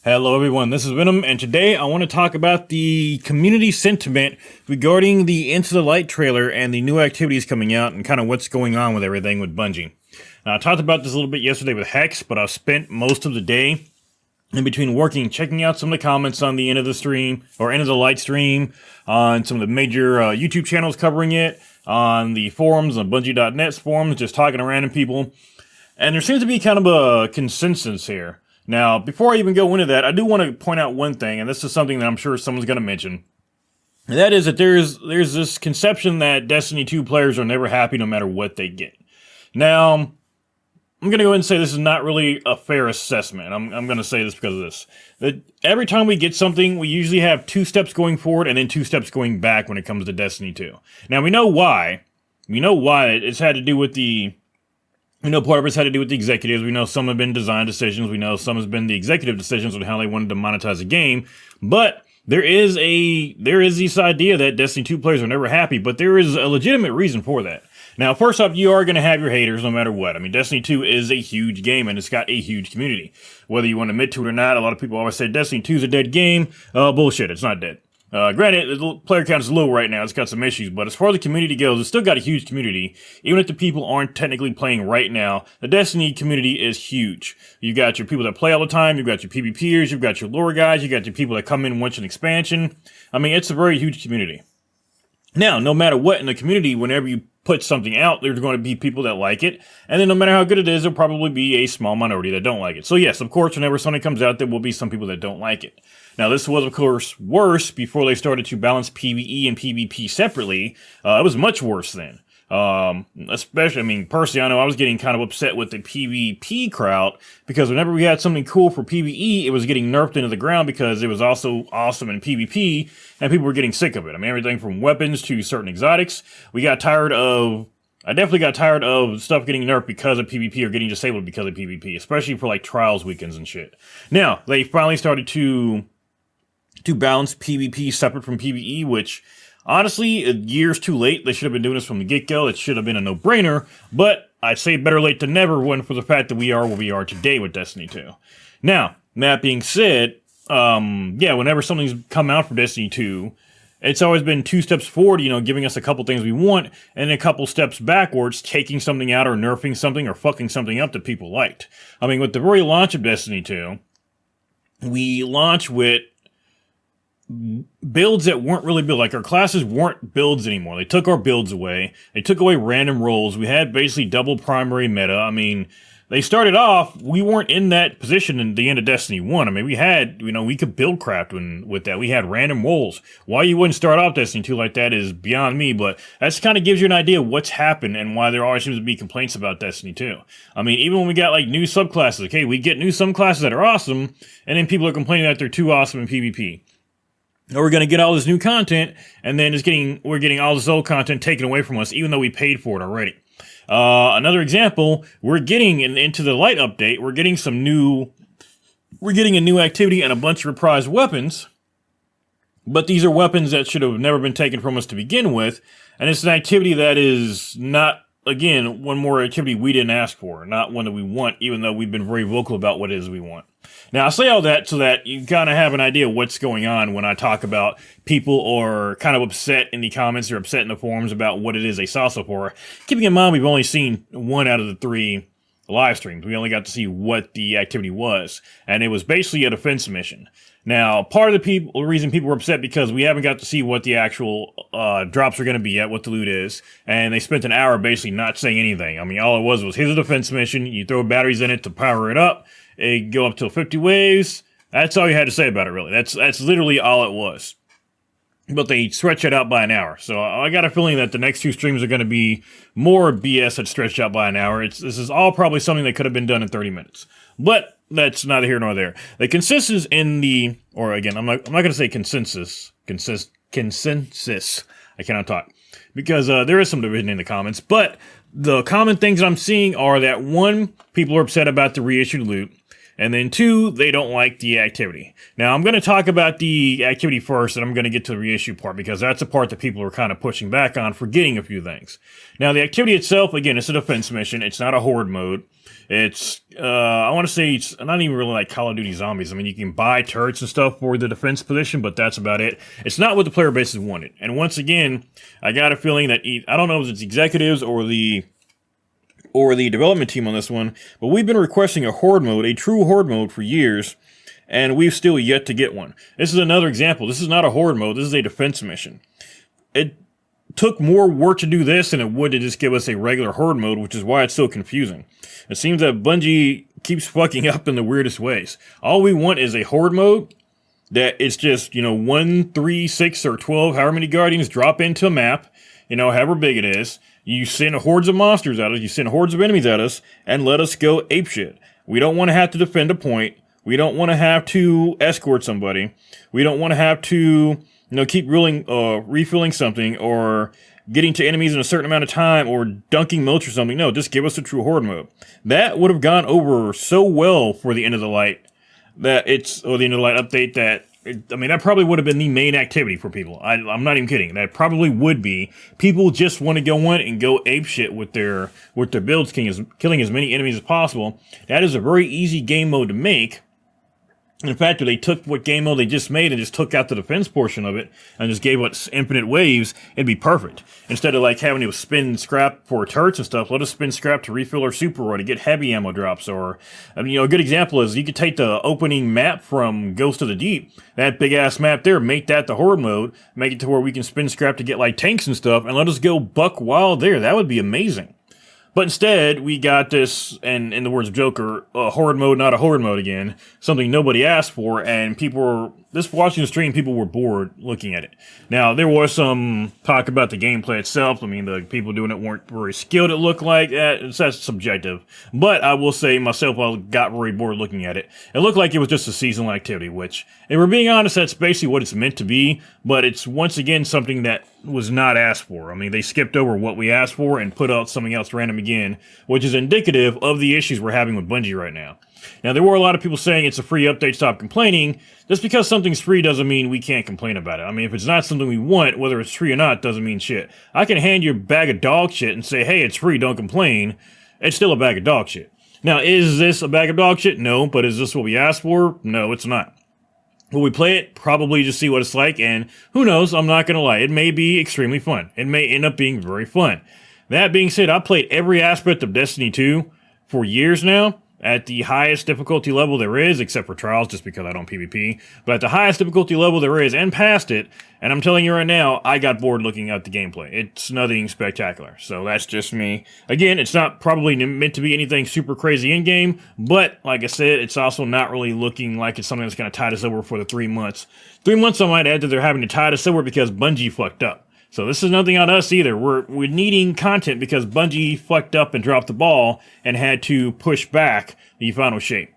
Hello everyone, this is Venom, and today I want to talk about the community sentiment regarding the Into the Light trailer and the new activities coming out and kind of what's going on with everything with Bungie. Now, I talked about this a little bit yesterday with Hex, but I've spent most of the day in between working, checking out some of the comments on the End of the Stream, or End of the Light stream, on some of the major YouTube channels covering it, on the forums, on Bungie.net forums, just talking to random people, and there seems to be kind of a consensus here. Now, before I even go into that, I do want to point out one thing, and this is something that I'm sure someone's going to mention. And that is that there's this conception that Destiny 2 players are never happy no matter what they get. Now, I'm going to go ahead and say this is not really a fair assessment. I'm going to say this because of this. That every time we get something, we usually have 2 steps going forward and then 2 steps going back when it comes to Destiny 2. Now, we know why. We know why. It's had to do with We know part of it's had to do with the executives. We know some have been design decisions. We know some has been the executive decisions on how they wanted to monetize the game. But there is this idea that Destiny 2 players are never happy, but there is a legitimate reason for that. Now, first off, you are going to have your haters no matter what. I mean, Destiny 2 is a huge game, and it's got a huge community. Whether you want to admit to it or not, a lot of people always say Destiny 2 is a dead game. Bullshit, it's not dead. Granted, the player count is low right now, it's got some issues, but as far as the community goes, it's still got a huge community. Even if the people aren't technically playing right now, the Destiny community is huge. You got your people that play all the time, you've got your PvPers, you've got your lore guys, you got your people that come in once an expansion. I mean, it's a very huge community. Now, no matter what in the community, whenever you put something out, there's going to be people that like it, and then no matter how good it is, there'll probably be a small minority that don't like it. So yes, of course, whenever something comes out, there will be some people that don't like it. Now, this was, of course, worse before they started to balance PvE and PvP separately. It was much worse then. Especially, I mean, personally, I know I was getting kind of upset with the PvP crowd, because whenever we had something cool for PvE, it was getting nerfed into the ground because it was also awesome in PvP, and people were getting sick of it. I mean, everything from weapons to certain exotics. I definitely got tired of stuff getting nerfed because of PvP or getting disabled because of PvP, especially for like trials weekends and shit. Now, they finally started to balance PvP separate from PvE, which, honestly, years too late. They should have been doing this from the get-go. It should have been a no-brainer, but I'd say better late than never when for the fact that we are where we are today with Destiny 2. Now, that being said, whenever something's come out for Destiny 2, it's always been 2 steps forward, giving us a couple things we want, and a couple steps backwards, taking something out or nerfing something or fucking something up that people liked. I mean, with the very launch of Destiny 2, we launched with builds that weren't really built. Like, our classes weren't builds anymore. They took our builds away. They took away random roles. We had basically double primary meta. I mean, they started off, we weren't in that position in the end of Destiny 1. I mean, we could build craft with that. We had random roles. Why you wouldn't start off Destiny 2 like that is beyond me, but that kind of gives you an idea of what's happened and why there always seems to be complaints about Destiny 2. I mean, even when we got, like, new subclasses, okay, we get new subclasses that are awesome, and then people are complaining that they're too awesome in PvP. Or we're going to get all this new content, and then we're getting all this old content taken away from us, even though we paid for it already. Another example, we're getting Into the Light update, we're getting a new activity and a bunch of reprised weapons, but these are weapons that should have never been taken from us to begin with, and it's an activity that is not, again, one more activity we didn't ask for, not one that we want, even though we've been very vocal about what it is we want. Now, I say all that so that you kind of have an idea of what's going on when I talk about people are kind of upset in the comments or upset in the forums about what it is they saw so far. Keeping in mind, we've only seen 1 out of the 3 live streams. We only got to see what the activity was, and it was basically a defense mission. Now, part of the reason people were upset because we haven't got to see what the actual drops are going to be yet, what the loot is, and they spent an hour basically not saying anything. I mean, all it was here's a defense mission, you throw batteries in it to power it up, it go up to 50 waves. That's all you had to say about it, really. That's literally all it was. But they stretch it out by an hour. So I got a feeling that the next 2 streams are going to be more BS that's stretched out by an hour. This is all probably something that could have been done in 30 minutes. But that's neither here nor there. The consensus I'm not going to say consensus. Consensus. I cannot talk. Because there is some division in the comments. But the common things I'm seeing are that, 1, people are upset about the reissued loot. And then 2, they don't like the activity. Now, I'm going to talk about the activity first, and I'm going to get to the reissue part, because that's the part that people are kind of pushing back on, forgetting a few things. Now, the activity itself, again, it's a defense mission. It's not a horde mode. It's, I want to say it's not even really like Call of Duty Zombies. I mean, you can buy turrets and stuff for the defense position, but that's about it. It's not what the player base has wanted. And once again, I got a feeling that, I don't know if it's executives or the development team on this one, but we've been requesting a horde mode, a true horde mode, for years, and we've still yet to get one. This is another example. This is not a horde mode. This is a defense mission. It took more work to do this than it would to just give us a regular horde mode, which is why it's so confusing. It seems that Bungie keeps fucking up in the weirdest ways. All we want is a horde mode that it's just, 1, 3, 6, or 12, however many Guardians drop into a map, however big it is. You send hordes of monsters at us, you send hordes of enemies at us, and let us go apeshit. We don't want to have to defend a point. We don't want to have to escort somebody. We don't want to have to, keep refilling something, or getting to enemies in a certain amount of time, or dunking moats or something. No, just give us a true horde mode. That would have gone over so well for the End of the Light, or the End of the Light update, that probably would have been the main activity for people. I'm not even kidding. That probably would be. People just want to go in and go apeshit with their builds, killing as many enemies as possible. That is a very easy game mode to make. In fact, if they took what game mode they just made and just took out the defense portion of it and just gave us infinite waves, it'd be perfect. Instead of having to spin scrap for turrets and stuff, let us spin scrap to refill our super or to get heavy ammo drops. Or, a good example is you could take the opening map from Ghost of the Deep, that big ass map there, make that the horde mode, make it to where we can spin scrap to get tanks and stuff, and let us go buck wild there. That would be amazing. But instead, we got this, and in the words of Joker, a horde mode, not a horde mode again, something nobody asked for, and watching the stream, people were bored looking at it. Now, there was some talk about the gameplay itself. The people doing it weren't very skilled, it looked like. That's subjective. But I will say, myself, I got very bored looking at it. It looked like it was just a seasonal activity, which, if we're being honest, that's basically what it's meant to be, but it's, once again, something that was not asked for. They skipped over what we asked for and put out something else random again, which is indicative of the issues we're having with Bungie right now. Now, there were a lot of people saying it's a free update, stop complaining. Just because something's free doesn't mean we can't complain about it. If it's not something we want, whether it's free or not, doesn't mean shit. I can hand you a bag of dog shit and say, hey, it's free, don't complain. It's still a bag of dog shit. Now, is this a bag of dog shit? No. But is this what we asked for? No, it's not. Will we play it? Probably just see what it's like, and who knows, I'm not going to lie, it may be extremely fun. It may end up being very fun. That being said, I've played every aspect of Destiny 2 for years now, at the highest difficulty level there is, except for Trials, just because I don't PvP, but at the highest difficulty level there is, and past it, and I'm telling you right now, I got bored looking at the gameplay. It's nothing spectacular, so that's just me. Again, it's not probably meant to be anything super crazy in-game, but, like I said, it's also not really looking like it's something that's going to tide us over for the 3 months. 3 months, I might add, that they're having to tide us over because Bungie fucked up. So this is nothing on us either. We're needing content because Bungie fucked up and dropped the ball and had to push back the final shape.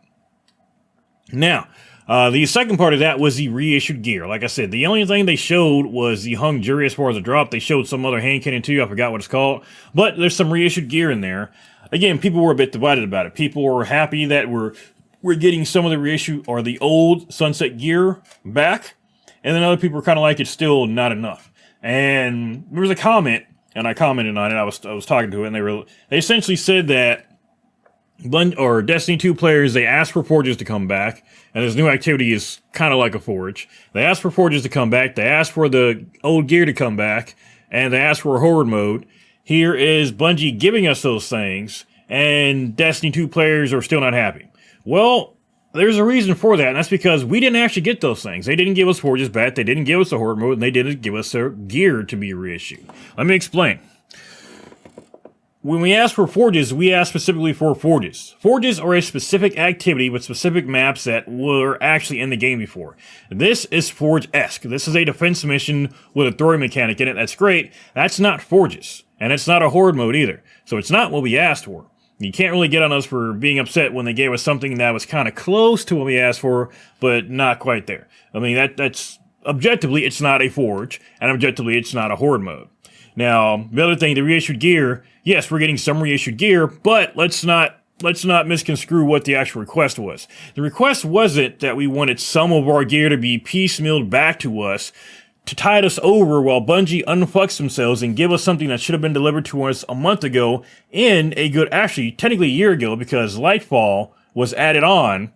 Now, the second part of that was the reissued gear. Like I said, the only thing they showed was the hung jury as far as a drop. They showed some other hand cannon too. I forgot what it's called. But there's some reissued gear in there. Again, people were a bit divided about it. People were happy that we're getting some of the reissue or the old Sunset gear back. And then other people were kind of like, it's still not enough. And there was a comment, and I commented on it. I was talking to it, and they essentially said that Destiny 2 players, they asked for forges to come back, and this new activity is kind of like a forge. They asked for forges to come back, they asked for the old gear to come back, and they asked for a horde mode. Here is Bungie giving us those things, and Destiny 2 players are still not happy. Well, there's a reason for that, and that's because we didn't actually get those things. They didn't give us forges back, they didn't give us a horde mode, and they didn't give us their gear to be reissued. Let me explain. When we ask for forges, we ask specifically for forges. Forges are a specific activity with specific maps that were actually in the game before. This is Forge-esque. This is a defense mission with a throwing mechanic in it. That's great. That's not forges, and it's not a horde mode either. So it's not what we asked for. You can't really get on us for being upset when they gave us something that was kind of close to what we asked for, but not quite there. That's objectively, it's not a forge, and objectively, it's not a horde mode. Now, the other thing, the reissued gear, yes, we're getting some reissued gear, but let's not let's not misconstrue what the actual request was. The request wasn't that we wanted some of our gear to be piecemealed back to us to tide us over while Bungie unfucks themselves and give us something that should have been delivered to us a month ago actually, technically a year ago, because Lightfall was added on.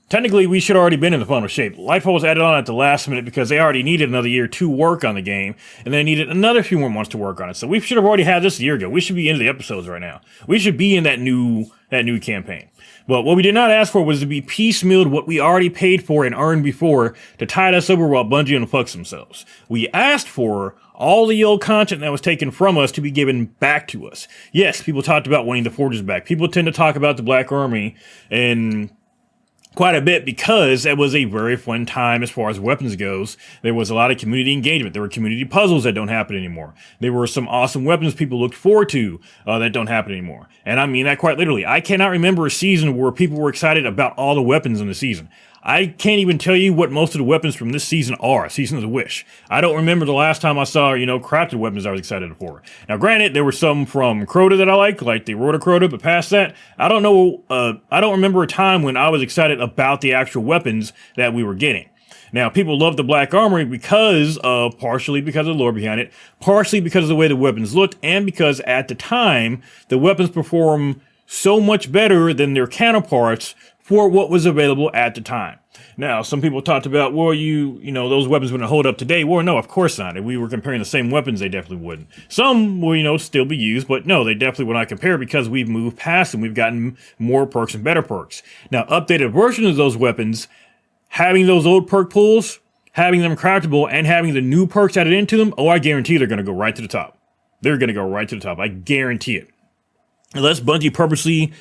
Technically, we should have already been in the final shape. Lightfall was added on at the last minute because they already needed another year to work on the game, and they needed another few more months to work on it. So we should have already had this a year ago. We should be into the episodes right now. We should be in that new campaign. But what we did not ask for was to be piecemealed what we already paid for and earned before to tide us over while Bungie unfucks themselves. We asked for all the old content that was taken from us to be given back to us. Yes, people talked about wanting the Forges back. People tend to talk about the Black Army and quite a bit because it was a very fun time as far as weapons goes. There was a lot of community engagement. There were community puzzles that don't happen anymore. There were some awesome weapons people looked forward to that don't happen anymore. And I mean that quite literally. I cannot remember a season where people were excited about all the weapons in the season. I can't even tell you what most of the weapons from this season are. Season of the Wish. I don't remember the last time I saw, crafted weapons I was excited for. Now, granted, there were some from Crota that I like the Rotor Crota, but past that, I don't know, I don't remember a time when I was excited about the actual weapons that we were getting. Now, people love the Black Armory partially because of the lore behind it, partially because of the way the weapons looked, and because at the time, the weapons perform so much better than their counterparts for what was available at the time. Now, some people talked about, those weapons wouldn't hold up today. Well, no, of course not. If we were comparing the same weapons, they definitely wouldn't. Some will, still be used, but no, they definitely would not compare because we've moved past them. We've gotten more perks and better perks. Now, updated versions of those weapons, having those old perk pools, having them craftable, and having the new perks added into them, I guarantee they're going to go right to the top. They're going to go right to the top. I guarantee it. Unless Bungie purposely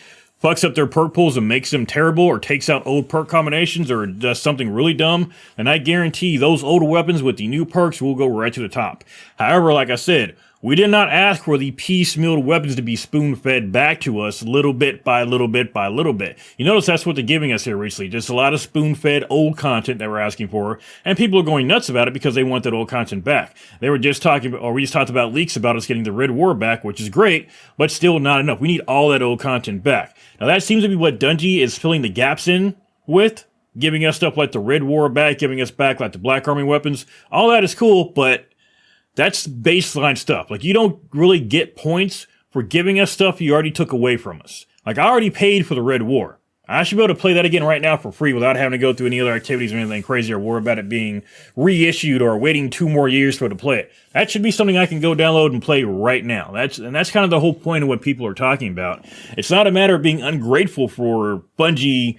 fucks up their perk pools and makes them terrible or takes out old perk combinations or does something really dumb, and I guarantee those older weapons with the new perks will go right to the top. However, like I said, we did not ask for the piecemeal weapons to be spoon-fed back to us little bit by little bit by little bit. You notice that's what they're giving us here recently. Just a lot of spoon-fed old content that we're asking for, and people are going nuts about it because they want that old content back. They were just we just talked about leaks about us getting the Red War back, which is great, but still not enough. We need all that old content back. Now that seems to be what Bungie is filling the gaps in with, giving us stuff like the Red War back, giving us back like the Black Army weapons. All that is cool, but that's baseline stuff. Like, you don't really get points for giving us stuff you already took away from us. Like, I already paid for the Red War. I should be able to play that again right now for free without having to go through any other activities or anything crazy or worry about it being reissued or waiting 2 more years for it to play it. That should be something I can go download and play right now. That's kind of the whole point of what people are talking about. It's not a matter of being ungrateful for Bungie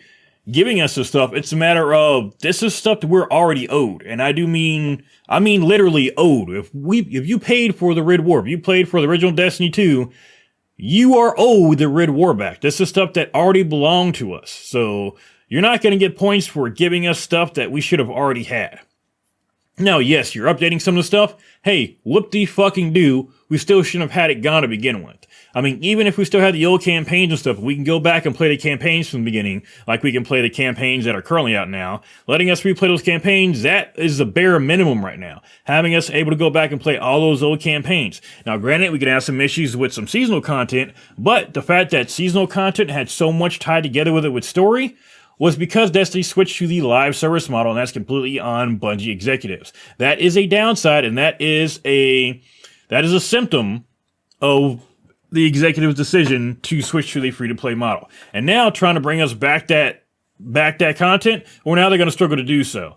giving us this stuff. It's a matter of, this is stuff that we're already owed. And I mean literally owed. If you paid for the Red War, if you played for the original Destiny 2, you are owed the Red War back. This is stuff that already belonged to us. So you're not going to get points for giving us stuff that we should have already had. Now, yes, you're updating some of the stuff. Hey, whoop-de-fucking-do, we still shouldn't have had it gone to begin with. I mean, even if we still had the old campaigns and stuff, we can go back and play the campaigns from the beginning, like we can play the campaigns that are currently out now. Letting us replay those campaigns, that is the bare minimum right now. Having us able to go back and play all those old campaigns. Now, granted, we could have some issues with some seasonal content, but the fact that seasonal content had so much tied together with it with story was because Destiny switched to the live service model, and that's completely on Bungie executives. That is a downside, and that is a symptom of the executive's decision to switch to the free-to-play model. And now trying to bring us back that content, well, now they're going to struggle to do so.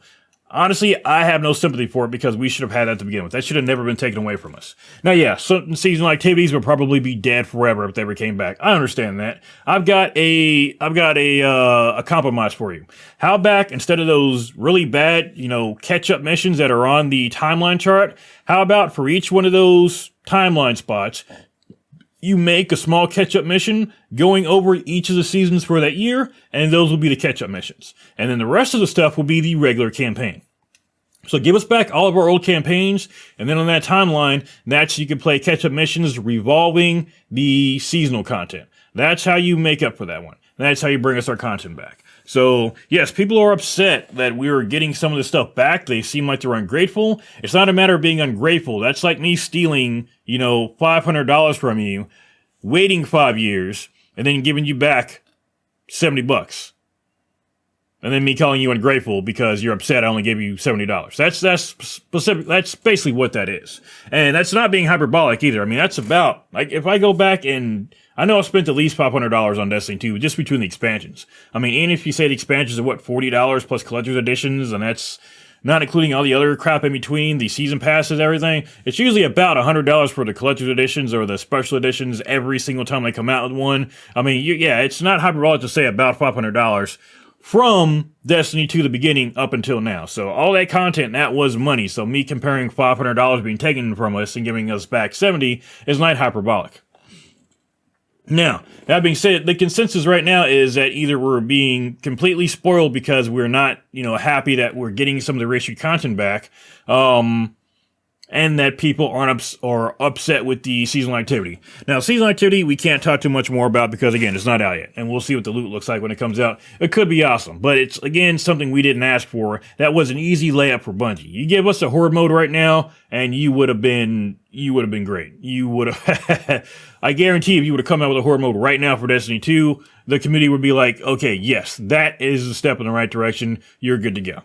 Honestly, I have no sympathy for it because we should have had that to begin with. That should have never been taken away from us. Now, yeah, certain seasonal activities will probably be dead forever if they ever came back. I understand that. I've got a compromise for you. How about instead of those really bad, catch-up missions that are on the timeline chart, how about for each one of those timeline spots, you make a small catch-up mission going over each of the seasons for that year, and those will be the catch-up missions. And then the rest of the stuff will be the regular campaign. So give us back all of our old campaigns, and then on that timeline, that's you can play catch-up missions revolving the seasonal content. That's how you make up for that one. That's how you bring us our content back. So, yes, people are upset that we're getting some of this stuff back. They seem like they're ungrateful. It's not a matter of being ungrateful. That's like me stealing, $500 from you, waiting 5 years, and then giving you back $70. And then me calling you ungrateful because you're upset I only gave you $70. That's specific. That's basically what that is. And that's not being hyperbolic either. I mean, that's about, like, if I go back and, I know I've spent at least $500 on Destiny 2 just between the expansions. I mean, and if you say the expansions are what, $40 plus collector's editions, and that's not including all the other crap in between, the season passes, everything, it's usually about $100 for the collector's editions or the special editions every single time they come out with one. I mean, yeah, it's not hyperbolic to say about $500 from Destiny 2 the beginning up until now. So all that content, that was money. So me comparing $500 being taken from us and giving us back 70 is not hyperbolic. Now, that being said, the consensus right now is that either we're being completely spoiled because we're not, happy that we're getting some of the reissued content back, and that people aren't upset with the seasonal activity. Now, seasonal activity, we can't talk too much more about because, again, it's not out yet. And we'll see what the loot looks like when it comes out. It could be awesome, but it's, again, something we didn't ask for. That was an easy layup for Bungie. You give us a horde mode right now, and you would have been great. You would have, I guarantee if you would have come out with a horde mode right now for Destiny 2, the community would be like, okay, yes, that is a step in the right direction. You're good to go.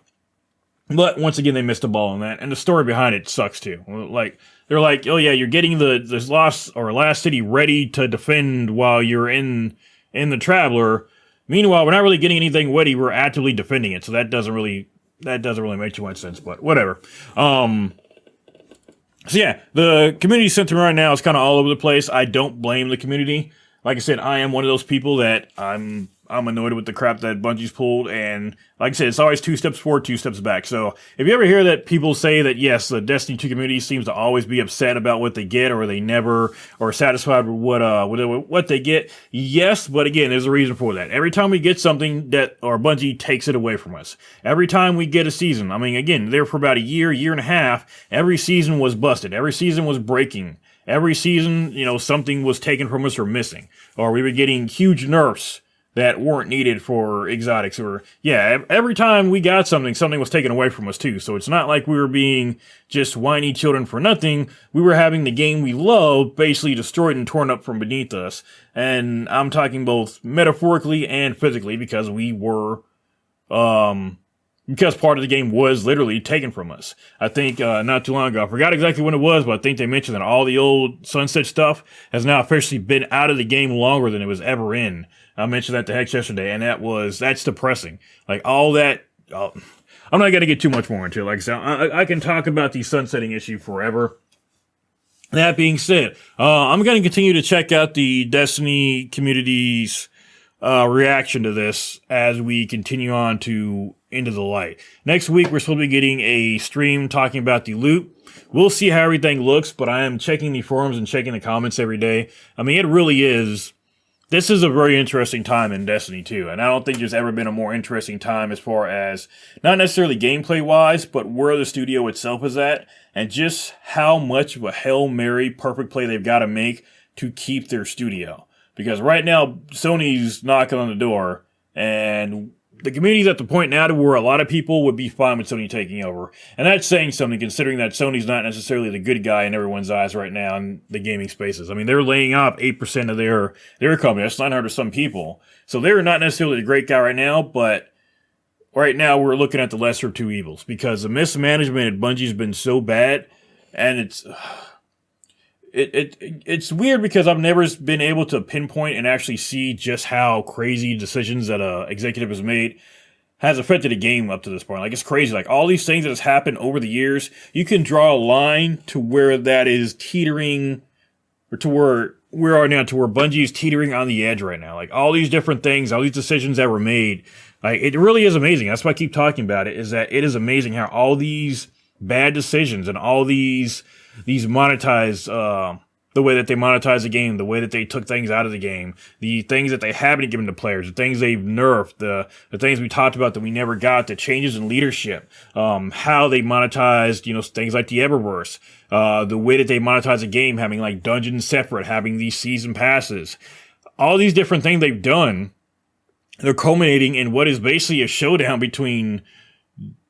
But once again, they missed a ball on that, and the story behind it sucks too. Like, they're like, oh yeah, you're getting this last city ready to defend while you're in the Traveler. Meanwhile, we're not really getting anything ready. We're actively defending it, so that doesn't really make too much sense. But whatever. So yeah, the community sentiment right now is kind of all over the place. I don't blame the community. Like I said, I am one of those people that I'm annoyed with the crap that Bungie's pulled, and like I said, it's always 2 steps forward, 2 steps back. So if you ever hear that people say that, yes, the Destiny 2 community seems to always be upset about what they get, or they never are satisfied with what they get, yes, but again, there's a reason for that. Every time we get something or Bungie takes it away from us. Every time we get a season, I mean, again, there for about a year and a half, every season was busted. Every season was breaking. Every season, something was taken from us or missing. Or we were getting huge nerfs that weren't needed for exotics, or, yeah, every time we got something was taken away from us too. So it's not like we were being just whiny children for nothing. We were having the game we love basically destroyed and torn up from beneath us. And I'm talking both metaphorically and physically because because part of the game was literally taken from us. I think not too long ago, I forgot exactly when it was, but I think they mentioned that all the old Sunset stuff has now officially been out of the game longer than it was ever in. I mentioned that to Hex yesterday, and that's depressing. Like, all that, I'm not going to get too much more into it. Like I said, I can talk about the sunsetting issue forever. That being said, I'm going to continue to check out the Destiny community's reaction to this as we continue on to Into the Light. Next week, we're supposed to be getting a stream talking about the loot. We'll see how everything looks, but I am checking the forums and checking the comments every day. I mean, it really is. This is a very interesting time in Destiny 2, and I don't think there's ever been a more interesting time as far as, not necessarily gameplay-wise, but where the studio itself is at, and just how much of a Hail Mary perfect play they've got to make to keep their studio. Because right now, Sony's knocking on the door, and the community's at the point now to where a lot of people would be fine with Sony taking over. And that's saying something, considering that Sony's not necessarily the good guy in everyone's eyes right now in the gaming spaces. I mean, they're laying off 8% of their company. That's 900 some people. So they're not necessarily the great guy right now, but right now we're looking at the lesser of two evils. Because the mismanagement at Bungie's been so bad, and it's weird because I've never been able to pinpoint and actually see just how crazy decisions that a executive has made has affected a game up to this point. Like, it's crazy. Like, all these things that has happened over the years, you can draw a line to where that is teetering, or to where we are now, to where Bungie is teetering on the edge right now. Like, all these different things, all these decisions that were made, like, it really is amazing. That's why I keep talking about it, is that it is amazing how all these bad decisions and all these monetize, the way that they monetize the game, the way that they took things out of the game, the things that they haven't given to players, the things they've nerfed, the things we talked about that we never got, the changes in leadership, how they monetized, things like the Eververse, the way that they monetize the game, having like dungeons separate, having these season passes, all these different things they've done, they're culminating in what is basically a showdown between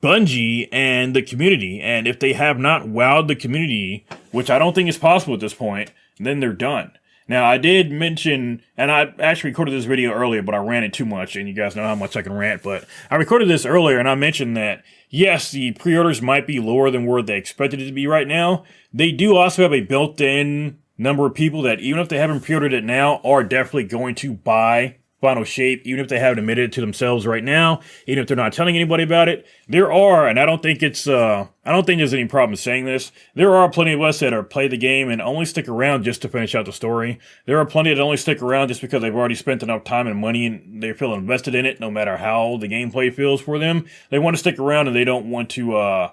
Bungie and the community. And if they have not wowed the community, which I don't think is possible at this point, then they're done. Now, I did mention, and I actually recorded this video earlier, but I ran it too much, and you guys know how much I can rant, but I recorded this earlier, and I mentioned that, yes, the pre-orders might be lower than where they expected it to be right now. They do also have a built-in number of people that, even if they haven't pre-ordered it now, are definitely going to buy Final Shape, even if they haven't admitted it to themselves right now, even if they're not telling anybody about it. There are, and I don't think there's any problem saying this, there are plenty of us that are play the game and only stick around just to finish out the story. There are plenty that only stick around just because they've already spent enough time and money and they feel invested in it, no matter how the gameplay feels for them. They want to stick around and they don't want to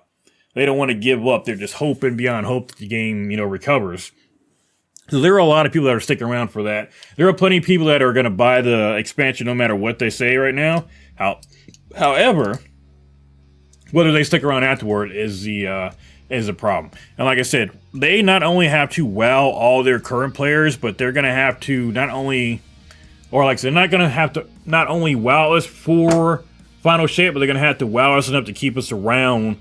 give up. They're just hoping beyond hope that the game, recovers. So there are a lot of people that are sticking around for that. There are plenty of people that are going to buy the expansion no matter what they say right now. However, whether they stick around afterward is the problem. And like I said, they not only have to wow all their current players, but they're going to have to not only wow us for Final Shape, but they're going to have to wow us enough to keep us around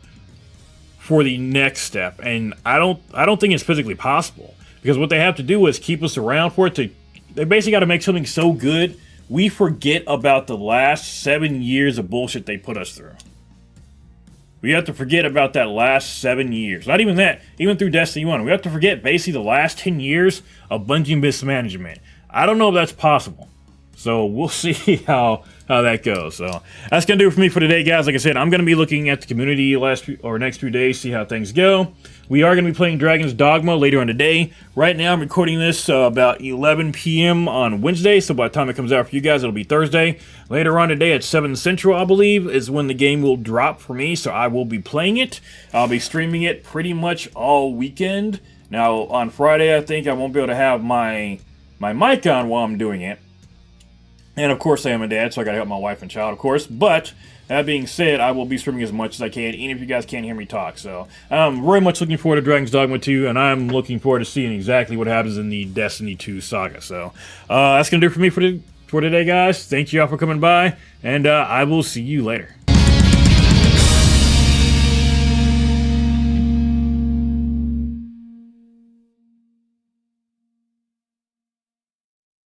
for the next step. And I don't think it's physically possible. Because what they have to do is keep us around for it to... They basically got to make something so good, we forget about the last 7 years of bullshit they put us through. We have to forget about that last 7 years. Not even that. Even through Destiny 1. We have to forget basically the last 10 years of Bungie mismanagement. I don't know if that's possible. So we'll see how that goes. So that's going to do it for me for today, guys. Like I said, I'm going to be looking at the community next few days, see how things go. We are going to be playing Dragon's Dogma later on today. Right now, I'm recording this about 11 p.m. on Wednesday, so by the time it comes out for you guys, it'll be Thursday. Later on today at 7 Central, I believe, is when the game will drop for me, so I will be playing it. I'll be streaming it pretty much all weekend. Now, on Friday, I think I won't be able to have my mic on while I'm doing it. And of course I am a dad, so I gotta help my wife and child, of course. But that being said, I will be streaming as much as I can, even if you guys can't hear me talk. So I'm very much looking forward to Dragon's Dogma 2, and I'm looking forward to seeing exactly what happens in the Destiny 2 saga. So that's gonna do it for me for today, guys. Thank you all for coming by, and I will see you later.